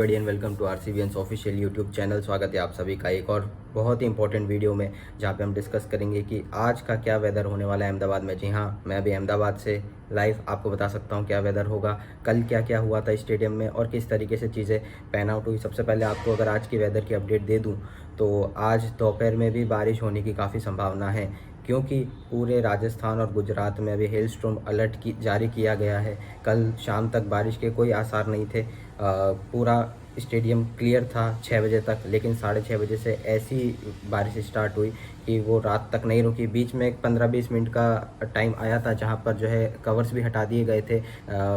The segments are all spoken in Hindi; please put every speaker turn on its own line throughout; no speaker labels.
And welcome to RCBN's official YouTube channel. स्वागत है आप सभी का एक और बहुत ही इंपॉर्टेंट वीडियो में, जहां पे हम डिस्कस करेंगे कि आज का क्या वेदर होने वाला है अहमदाबाद में। जी हाँ, मैं अभी अहमदाबाद से लाइव आपको बता सकता हूं क्या वेदर होगा, कल क्या क्या हुआ था स्टेडियम में और किस तरीके से चीज़ें पैन आउट हुई। सबसे पहले आपको अगर आज की वेदर की अपडेट दे दूँ तो आज दोपहर में भी बारिश होने की काफ़ी संभावना है, क्योंकि पूरे राजस्थान और गुजरात में अभी हेल स्टॉर्म अलर्ट जारी किया गया है। कल शाम तक बारिश के कोई आसार नहीं थे। पूरा स्टेडियम क्लियर था 6 बजे तक, लेकिन 6:30 बजे से ऐसी बारिश स्टार्ट हुई कि वो रात तक नहीं रुकी। बीच में एक 15-20 मिनट का टाइम आया था जहाँ पर जो है कवर्स भी हटा दिए गए थे,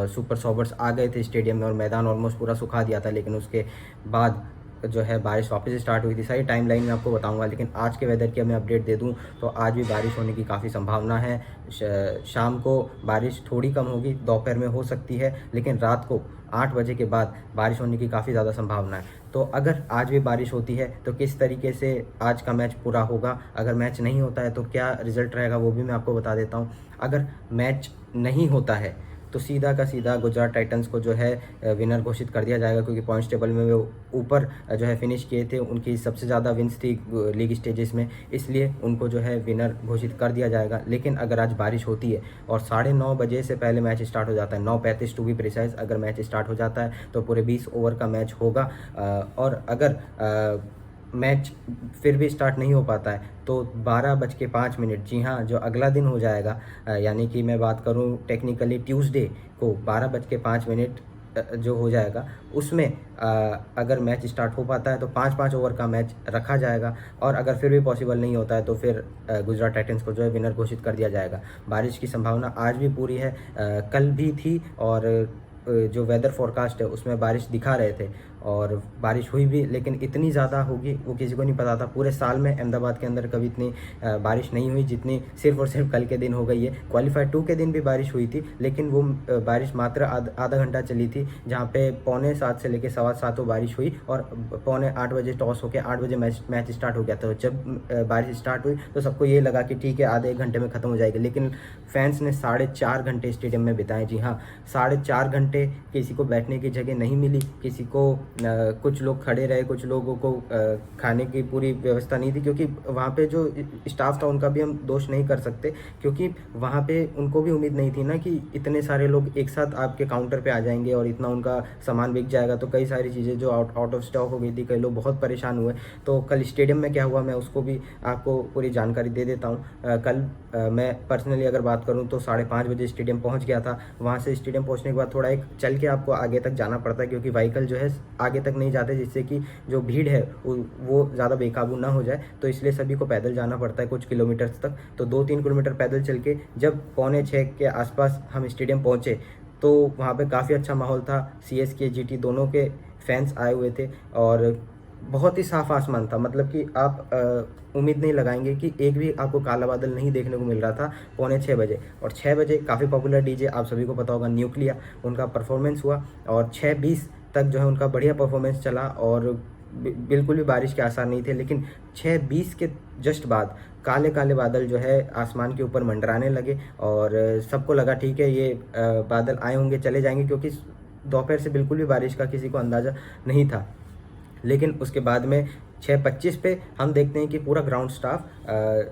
सुपर सॉवर्स आ गए थे स्टेडियम में और मैदान ऑलमोस्ट पूरा सुखा दिया था। लेकिन उसके बाद जो है बारिश वापस स्टार्ट हुई थी। सारी टाइम लाइन में आपको बताऊंगा, लेकिन आज के वेदर की मैं अपडेट दे दूं तो आज भी बारिश होने की काफ़ी संभावना है। शाम को बारिश थोड़ी कम होगी, दोपहर में हो सकती है, लेकिन रात को 8 बजे के बाद बारिश होने की काफ़ी ज़्यादा संभावना है। तो अगर आज भी बारिश होती है तो किस तरीके से आज का मैच पूरा होगा, अगर मैच नहीं होता है तो क्या रिजल्ट रहेगा वो भी मैं आपको बता देता हूँ। अगर मैच नहीं होता है तो सीधा का सीधा गुजरात टाइटंस को जो है विनर घोषित कर दिया जाएगा, क्योंकि पॉइंट्स टेबल में वो ऊपर जो है फिनिश किए थे, उनकी सबसे ज़्यादा विन्स थी लीग स्टेजेस में, इसलिए उनको जो है विनर घोषित कर दिया जाएगा। लेकिन अगर आज बारिश होती है और 9:30 बजे से पहले मैच स्टार्ट हो जाता है, 9:35 टू बी प्रिसाइज, अगर मैच स्टार्ट हो जाता है तो पूरे 20 ओवर का मैच होगा। और अगर मैच फिर भी स्टार्ट नहीं हो पाता है तो 12:05, जी हाँ, जो अगला दिन हो जाएगा, यानी कि मैं बात करूँ टेक्निकली ट्यूसडे को 12:05 जो हो जाएगा, उसमें अगर मैच स्टार्ट हो पाता है तो 5-5 ओवर का मैच रखा जाएगा। और अगर फिर भी पॉसिबल नहीं होता है तो फिर गुजरात टाइटंस को जो है विनर घोषित कर दिया जाएगा। बारिश की संभावना आज भी पूरी है, कल भी थी, और जो वेदर फोरकास्ट है उसमें बारिश दिखा रहे थे और बारिश हुई भी, लेकिन इतनी ज़्यादा होगी वो किसी को नहीं पता था। पूरे साल में अहमदाबाद के अंदर कभी इतनी बारिश नहीं हुई जितनी सिर्फ और सिर्फ कल के दिन हो गई है। क्वालीफायर 2 के दिन भी बारिश हुई थी, लेकिन वो बारिश मात्र आधा घंटा चली थी, जहाँ पे 6:45 से लेकर 7:15 बारिश हुई और 7:45 बजे टॉस होकर 8 बजे मैच स्टार्ट हो गया था। जब बारिश स्टार्ट हुई तो सबको ये लगा कि ठीक है, आधे 1 घंटे में ख़त्म हो जाएगी, लेकिन फैंस ने 4.5 घंटे स्टेडियम में बिताए। जी हाँ, 4.5 घंटे। किसी को बैठने की जगह नहीं मिली, किसी को कुछ लोग खड़े रहे, कुछ लोगों को खाने की पूरी व्यवस्था नहीं थी, क्योंकि वहाँ पे जो स्टाफ था उनका भी हम दोष नहीं कर सकते, क्योंकि वहाँ पे उनको भी उम्मीद नहीं थी ना कि इतने सारे लोग एक साथ आपके काउंटर पे आ जाएंगे और इतना उनका सामान बिक जाएगा। तो कई सारी चीज़ें जो आउट ऑफ स्टॉक हो गई थी, कई लोग बहुत परेशान हुए। तो कल स्टेडियम में क्या हुआ मैं उसको भी आपको पूरी जानकारी दे देता हूँ। कल मैं पर्सनली अगर बात करूँ तो 5:30 बजे स्टेडियम पहुँच गया था। वहाँ से स्टेडियम पहुँचने के बाद थोड़ा एक चल के आपको आगे तक जाना पड़ता है, क्योंकि व्हीकल जो है आगे तक नहीं जाते, जिससे कि जो भीड़ है वो ज़्यादा बेकाबू ना हो जाए, तो इसलिए सभी को पैदल जाना पड़ता है कुछ किलोमीटर्स तक। तो 2-3 किलोमीटर पैदल चल के जब 5:45 के आसपास हम स्टेडियम पहुँचे तो वहाँ पे काफ़ी अच्छा माहौल था। CSK GT दोनों के फैंस आए हुए थे और बहुत ही साफ आसमान था, मतलब कि आप उम्मीद नहीं लगाएंगे कि एक भी आपको काला बादल नहीं देखने को मिल रहा था 5:45 बजे। और 6 बजे काफ़ी पॉपुलर डीजे आप सभी को पता होगा न्यूक्लिया, उनका परफॉर्मेंस हुआ और 6:20 तक जो है उनका बढ़िया परफॉर्मेंस चला और बिल्कुल भी बारिश के आसार नहीं थे। लेकिन 6:20 के जस्ट बाद काले काले बादल जो है आसमान के ऊपर मंडराने लगे और सबको लगा ठीक है ये बादल आए होंगे चले जाएंगे, क्योंकि दोपहर से बिल्कुल भी बारिश का किसी को अंदाज़ा नहीं था। लेकिन उसके बाद में 6:25 पे हम देखते हैं कि पूरा ग्राउंड स्टाफ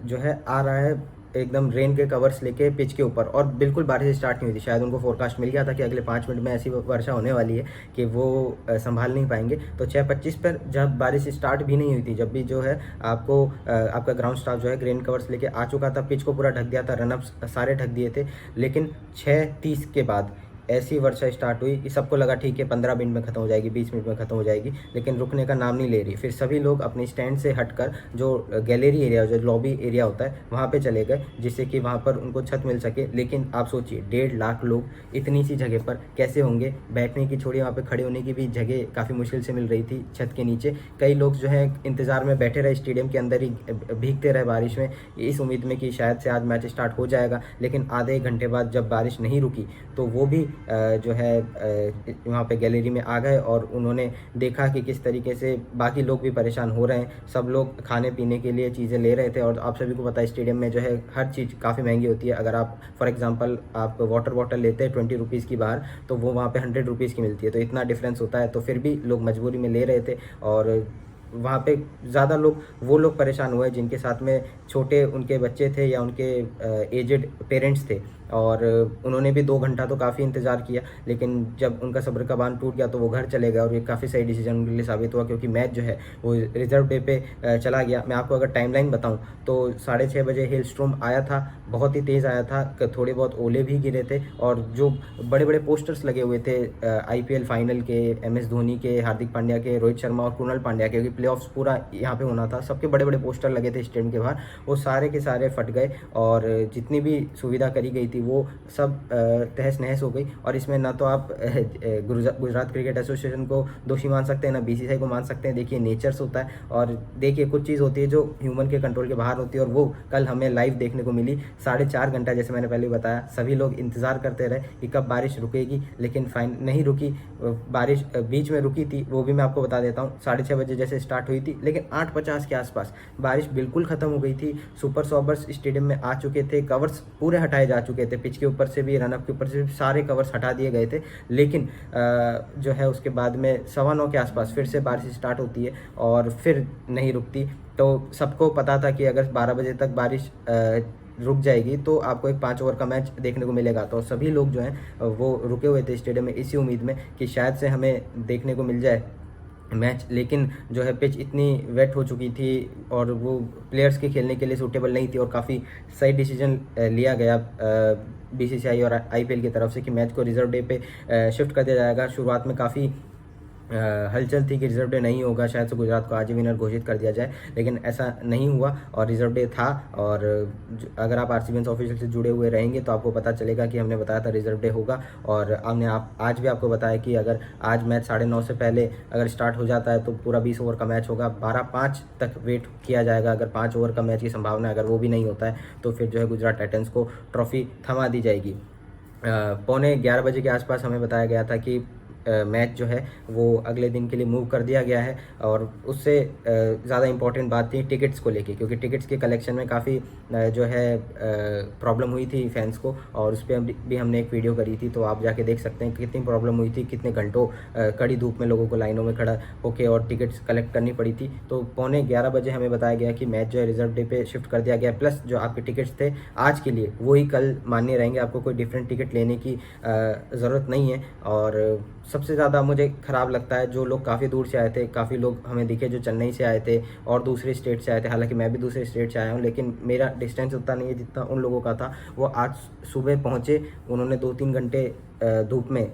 जो है आ रहा है एकदम रेन के कवर्स लेके पिच के ऊपर, और बिल्कुल बारिश स्टार्ट नहीं हुई थी। शायद उनको फोरकास्ट मिल गया था कि अगले 5 मिनट में ऐसी वर्षा होने वाली है कि वो संभाल नहीं पाएंगे। तो 6:25 पर जब बारिश स्टार्ट भी नहीं हुई थी, जब भी जो है आपको आपका ग्राउंड स्टाफ जो है ग्रेन कवर्स लेके आ चुका था, पिच को पूरा ढक दिया था, रनअप्स सारे ढक दिए थे। लेकिन 6:30 के बाद ऐसी वर्षा स्टार्ट हुई कि सबको लगा ठीक है 15 मिनट में ख़त्म हो जाएगी, 20 मिनट में ख़त्म हो जाएगी, लेकिन रुकने का नाम नहीं ले रही। फिर सभी लोग अपने स्टैंड से हटकर जो गैलरी एरिया, जो लॉबी एरिया होता है, वहाँ पे चले गए, जिससे कि वहाँ पर उनको छत मिल सके। लेकिन आप सोचिए 1.5 लाख लोग इतनी सी जगह पर कैसे होंगे, बैठने की छोड़िए वहाँ पर खड़े होने की भी जगह काफ़ी मुश्किल से मिल रही थी छत के नीचे। कई लोग जो है इंतज़ार में बैठे रहे, स्टेडियम के अंदर ही भीगते रहे बारिश में, इस उम्मीद में कि शायद से आज मैच स्टार्ट हो जाएगा। लेकिन आधे 1 घंटे बाद जब बारिश नहीं रुकी तो वो भी जो है वहाँ पे गैलरी में आ गए और उन्होंने देखा कि किस तरीके से बाकी लोग भी परेशान हो रहे हैं। सब लोग खाने पीने के लिए चीज़ें ले रहे थे और आप सभी को पता है स्टेडियम में जो है हर चीज़ काफ़ी महंगी होती है। अगर आप फॉर एग्जांपल आप वाटर बॉटल लेते हैं 20 रुपीज़ की बाहर, तो वो वहाँ पे 100 रुपीज़ की मिलती है, तो इतना डिफरेंस होता है। तो फिर भी लोग मजबूरी में ले रहे थे और वहाँ पे ज़्यादा लोग वो लोग परेशान हुए जिनके साथ में छोटे उनके बच्चे थे या उनके एजेड पेरेंट्स थे, और उन्होंने भी 2 घंटा तो काफ़ी इंतज़ार किया, लेकिन जब उनका सब्र का बांध टूट गया तो वो घर चले गए और ये काफ़ी सही डिसीजन उनके लिए साबित हुआ, क्योंकि मैच जो है वो रिजर्व डे पे चला गया। मैं आपको अगर टाइमलाइन बताऊं तो 6:30 बजे हेल स्ट्रोम आया था, बहुत ही तेज़ आया था, थोड़े बहुत ओले भी गिरे थे और जो बड़े बड़े पोस्टर्स लगे हुए थे IPL फाइनल के, MS धोनी के, हार्दिक पांड्या के, रोहित शर्मा और कृणाल पांड्या के, क्योंकि प्लेऑफ्स पूरा यहाँ पे होना था, सबके बड़े बड़े पोस्टर लगे थे स्टेडियम के बाहर, वो सारे के सारे फट गए और जितनी भी सुविधा करी गई थी वो सब तहस नहस हो गई। और इसमें ना तो आप गुजरात क्रिकेट एसोसिएशन को दोषी मान सकते हैं, ना BCCI को मान सकते हैं। देखिए नेचर्स होता है और देखिए कुछ चीज़ होती है जो ह्यूमन के कंट्रोल के बाहर होती है, और वो कल हमें लाइव देखने को मिली। 4.5 घंटा, जैसे मैंने पहले बताया, सभी लोग इंतज़ार करते रहे कि कब बारिश रुकेगी, लेकिन फाइन नहीं रुकी। बारिश बीच में रुकी थी, वो भी मैं आपको बता देता हूँ। 6:30 बजे जैसे स्टार्ट हुई थी, लेकिन 8:50 के आसपास बारिश बिल्कुल ख़त्म हो गई थी। सुपर सॉबर्स स्टेडियम में आ चुके थे, कवर्स पूरे हटाए जा चुके थे, पिच के ऊपर से भी, रनअप के ऊपर से भी सारे कवर्स हटा दिए गए थे। लेकिन जो है उसके बाद में 9:15 के आसपास फिर से बारिश स्टार्ट होती है और फिर नहीं रुकती। तो सबको पता था कि अगर 12 बजे तक बारिश रुक जाएगी तो आपको एक 5 ओवर का मैच देखने को मिलेगा। तो सभी लोग जो हैं वो रुके हुए थे स्टेडियम में इसी उम्मीद में कि शायद से हमें देखने को मिल जाए मैच, लेकिन जो है पिच इतनी वेट हो चुकी थी और वो प्लेयर्स के खेलने के लिए सूटेबल नहीं थी, और काफ़ी सही डिसीजन लिया गया BCCI और IPL की तरफ से कि मैच को रिजर्व डे पे शिफ्ट कर दिया जाएगा। शुरुआत में काफ़ी हलचल थी कि रिजर्व डे नहीं होगा, शायद से गुजरात को आज ही विनर घोषित कर दिया जाए, लेकिन ऐसा नहीं हुआ और रिजर्व डे था। और अगर आप RCB ऑफिशियल से जुड़े हुए रहेंगे तो आपको पता चलेगा कि हमने बताया था रिजर्व डे होगा, और हमने आज भी आपको बताया कि अगर आज मैच 9:30 से पहले अगर स्टार्ट हो जाता है तो पूरा 20 ओवर का मैच होगा। 12:05 तक वेट किया जाएगा, अगर 5 ओवर का मैच की संभावना है, अगर वो भी नहीं होता है तो फिर जो है गुजरात टाइटंस को ट्रॉफी थमा दी जाएगी। 11:15 बजे के आसपास हमें बताया गया था कि मैच जो है वो अगले दिन के लिए मूव कर दिया गया है, और उससे ज़्यादा इम्पॉर्टेंट बात थी टिकट्स को लेके, क्योंकि टिकट्स के कलेक्शन में काफ़ी जो है प्रॉब्लम हुई थी फैंस को, और उस पर भी हमने एक वीडियो करी थी, तो आप जाके देख सकते हैं कि कितनी प्रॉब्लम हुई थी, कितने घंटों कड़ी धूप में लोगों को लाइनों में खड़ा होके और टिकट्स कलेक्ट करनी पड़ी थी। तो 11:15 बजे हमें बताया गया कि मैच जो है रिजर्व डे पे शिफ्ट कर दिया गया, प्लस जो आपके टिकट्स थे आज के लिए वही कल मान्य रहेंगे, आपको कोई डिफरेंट टिकट लेने की ज़रूरत नहीं है। और सबसे ज़्यादा मुझे ख़राब लगता है जो लोग काफ़ी दूर से आए थे, काफ़ी लोग हमें दिखे जो चेन्नई से आए थे और दूसरे स्टेट से आए थे, हालांकि मैं भी दूसरे स्टेट से आया हूँ, लेकिन मेरा डिस्टेंस उतना नहीं है जितना उन लोगों का था। वो आज सुबह पहुँचे, उन्होंने 2-3 घंटे धूप में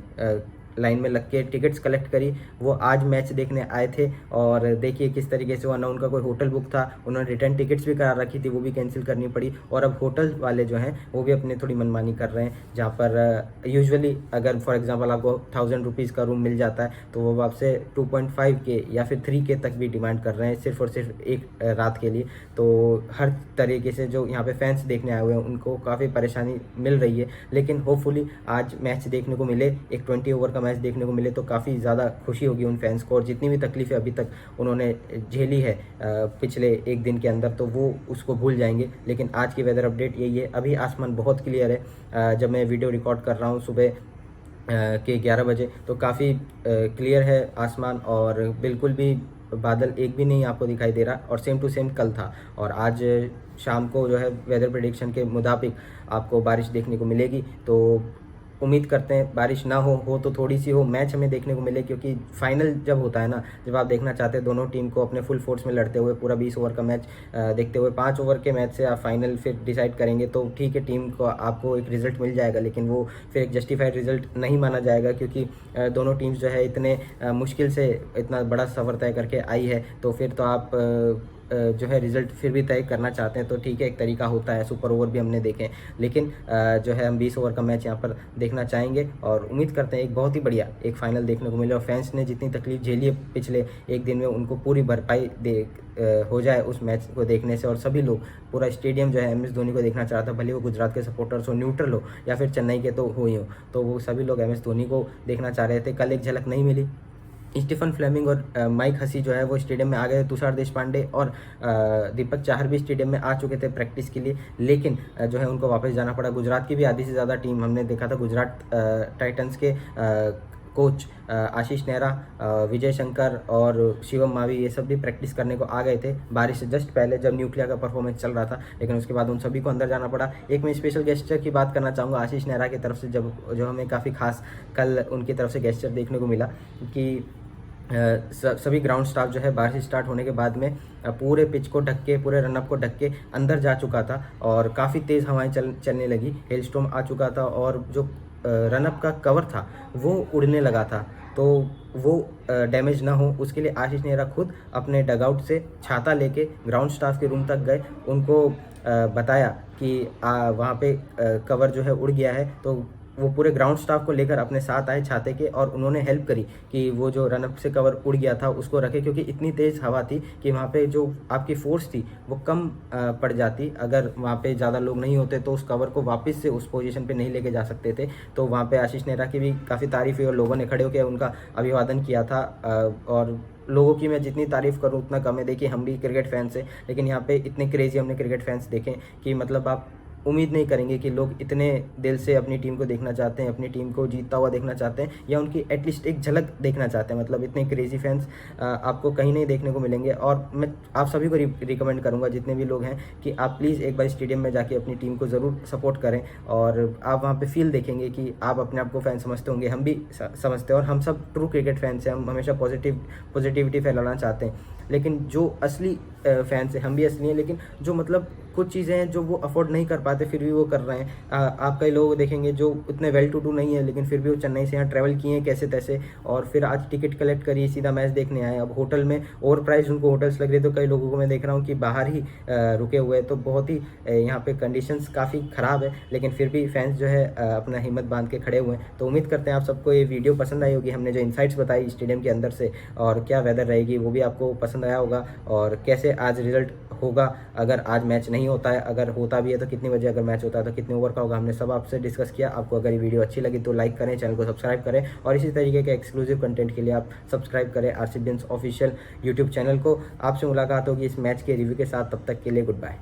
लाइन में लग के टिकट्स कलेक्ट करी, वो आज मैच देखने आए थे। और देखिए किस तरीके से हुआ, ना उनका कोई होटल बुक था, उन्होंने रिटर्न टिकट्स भी करा रखी थी, वो भी कैंसिल करनी पड़ी। और अब होटल वाले जो हैं वो भी अपने थोड़ी मनमानी कर रहे हैं, जहाँ पर यूजुअली अगर फॉर एग्जांपल आपको 1000 रुपीज़ का रूम मिल जाता है तो वो आपसे 2.5 के या फिर 3 के तक भी डिमांड कर रहे हैं सिर्फ और सिर्फ एक रात के लिए। तो हर तरीके से जो यहाँ पे फैंस देखने आए हुए हैं उनको काफ़ी परेशानी मिल रही है, लेकिन होपफुली आज मैच देखने को मिले, एक 20 ओवर का मैच देखने को मिले तो काफ़ी ज़्यादा खुशी होगी उन फैंस को, और जितनी भी तकलीफ़ें अभी तक उन्होंने झेली है पिछले एक दिन के अंदर तो वो उसको भूल जाएंगे। लेकिन आज की वेदर अपडेट यही है, अभी आसमान बहुत क्लियर है। जब मैं वीडियो रिकॉर्ड कर रहा हूँ सुबह के 11 बजे तो काफ़ी क्लियर है आसमान, और बिल्कुल भी बादल एक भी नहीं आपको दिखाई दे रहा, और सेम टू सेम कल था। और आज शाम को जो है वेदर प्रेडिक्शन के मुताबिक आपको बारिश देखने को मिलेगी, तो उम्मीद करते हैं बारिश ना हो तो थोड़ी सी हो, मैच हमें देखने को मिले, क्योंकि फाइनल जब होता है ना, जब आप देखना चाहते हैं दोनों टीम को अपने फुल फोर्स में लड़ते हुए पूरा 20 ओवर का मैच देखते हुए, 5 ओवर के मैच से आप फाइनल फिर डिसाइड करेंगे तो ठीक है, टीम को आपको एक रिजल्ट मिल जाएगा, लेकिन वो फिर एक जस्टिफाइड रिजल्ट नहीं माना जाएगा, क्योंकि दोनों टीम्स जो है इतने मुश्किल से इतना बड़ा सफ़र तय करके आई है, तो फिर तो आप जो है रिज़ल्ट फिर भी तय करना चाहते हैं तो ठीक है, एक तरीका होता है, सुपर ओवर भी हमने देखे हैं, लेकिन जो है हम 20 ओवर का मैच यहाँ पर देखना चाहेंगे और उम्मीद करते हैं एक बहुत ही बढ़िया एक फाइनल देखने को मिले और फैंस ने जितनी तकलीफ झेली है पिछले एक दिन में उनको पूरी भरपाई हो जाए उस मैच को देखने से। और सभी लोग, पूरा स्टेडियम जो है MS धोनी को देखना चाहता है, भले वो गुजरात के सपोर्टर्स हो, न्यूट्रल हो या फिर चेन्नई के तो हो ही हो, तो वो सभी लोग MS धोनी को देखना चाह रहे थे। कल एक झलक नहीं मिली, स्टीफन फ्लेमिंग और माइक हसी जो है वो स्टेडियम में आ गए, तुषार देशपांडे और दीपक चाहर भी स्टेडियम में आ चुके थे प्रैक्टिस के लिए, लेकिन जो है उनको वापस जाना पड़ा। गुजरात की भी आधी से ज़्यादा टीम हमने देखा था, गुजरात टाइटंस के कोच आशीष नेहरा, विजय शंकर और शिवम मावी ये सब भी प्रैक्टिस करने को आ गए थे बारिश से जस्ट पहले जब न्यूक्लियर का परफॉर्मेंस चल रहा था, लेकिन उसके बाद उन सभी को अंदर जाना पड़ा। एक मैं स्पेशल गेस्चर की बात करना चाहूँगा आशीष नेहरा की तरफ से, जो हमें काफ़ी खास कल उनकी तरफ से गेस्चर देखने को मिला कि सभी ग्राउंड स्टाफ जो है बारिश स्टार्ट होने के बाद में पूरे पिच को ढक के, पूरे रनअप को ढक के अंदर जा चुका था और काफ़ी तेज़ हवाएं चलने लगी, हेलस्टॉर्म आ चुका था और जो रनअप का कवर था वो उड़ने लगा था, तो वो डैमेज ना हो उसके लिए आशीष नेहरा खुद अपने डगआउट से छाता लेके ग्राउंड स्टाफ के रूम तक गए, उनको बताया कि वहाँ पे कवर जो है उड़ गया है, तो वो पूरे ग्राउंड स्टाफ को लेकर अपने साथ आए छाते के और उन्होंने हेल्प करी कि वो जो रनअप से कवर उड़ गया था उसको रखे, क्योंकि इतनी तेज़ हवा थी कि वहाँ पे जो आपकी फोर्स थी वो कम पड़ जाती, अगर वहाँ पे ज़्यादा लोग नहीं होते तो उस कवर को वापस से उस पोजीशन पे नहीं लेके जा सकते थे। तो वहाँ पे आशीष नेहरा की भी काफ़ी तारीफ़ हुई और लोगों ने खड़े होकर उनका अभिवादन किया था। और लोगों की मैं जितनी तारीफ़ करूँ उतना कम है। देखिए हम भी क्रिकेट फैंस हैं, लेकिन यहाँ पे इतने क्रेजी हमने क्रिकेट फैंस देखे कि मतलब आप उम्मीद नहीं करेंगे कि लोग इतने दिल से अपनी टीम को देखना चाहते हैं, अपनी टीम को जीतता हुआ देखना चाहते हैं या उनकी एटलीस्ट एक झलक देखना चाहते हैं। मतलब इतने क्रेजी फैंस आपको कहीं नहीं देखने को मिलेंगे। और मैं आप सभी को रिकमेंड करूंगा, जितने भी लोग हैं, कि आप प्लीज़ एक बार स्टेडियम में जाके अपनी टीम को ज़रूर सपोर्ट करें और आप वहाँ पर फील देखेंगे कि आप अपने आप को फ़ैन समझते होंगे, हम भी समझते हैं और हम सब ट्रू क्रिकेट फैंस हैं। हम हमेशा पॉजिटिविटी फैलाना चाहते हैं, लेकिन जो असली फैंस हैं, हम भी असली हैं, लेकिन जो मतलब कुछ चीज़ें हैं जो वो अफोर्ड नहीं कर पाते फिर भी वो कर रहे हैं। आप कई लोग देखेंगे जो उतने वेल टू डू नहीं है, लेकिन फिर भी वो चेन्नई से यहाँ ट्रैवल किए हैं कैसे तैसे और फिर आज टिकट कलेक्ट करिए, सीधा मैच देखने आए। अब होटल में ओवर प्राइस उनको होटल्स लग रहे, तो कई लोगों को मैं देख रहा हूँ कि बाहर ही रुके हुए हैं। तो बहुत ही यहाँ पे कंडीशंस काफ़ी ख़राब है, लेकिन फिर भी फैंस जो है अपना हिम्मत बांध के खड़े हुए हैं। तो उम्मीद करते हैं आप सबको ये वीडियो पसंद आई होगी। हमने जो इनसाइट्स बताई स्टेडियम के अंदर से और क्या वेदर रहेगी वो भी आपको पसंद आया होगा, और कैसे आज रिजल्ट होगा अगर आज मैच नहीं होता है, अगर होता भी है तो कितने बजे, अगर मैच होता है तो कितने ओवर का होगा, हमने सब आपसे डिस्कस किया। आपको अगर ये वीडियो अच्छी लगी तो लाइक करें, चैनल को सब्सक्राइब करें और इसी तरीके के एक्सक्लूसिव कंटेंट के लिए आप सब्सक्राइब करें RCBians ऑफिशियल यूट्यूब चैनल को। आपसे मुलाकात होगी इस मैच के रिव्यू के साथ, तब तक के लिए गुड बाय।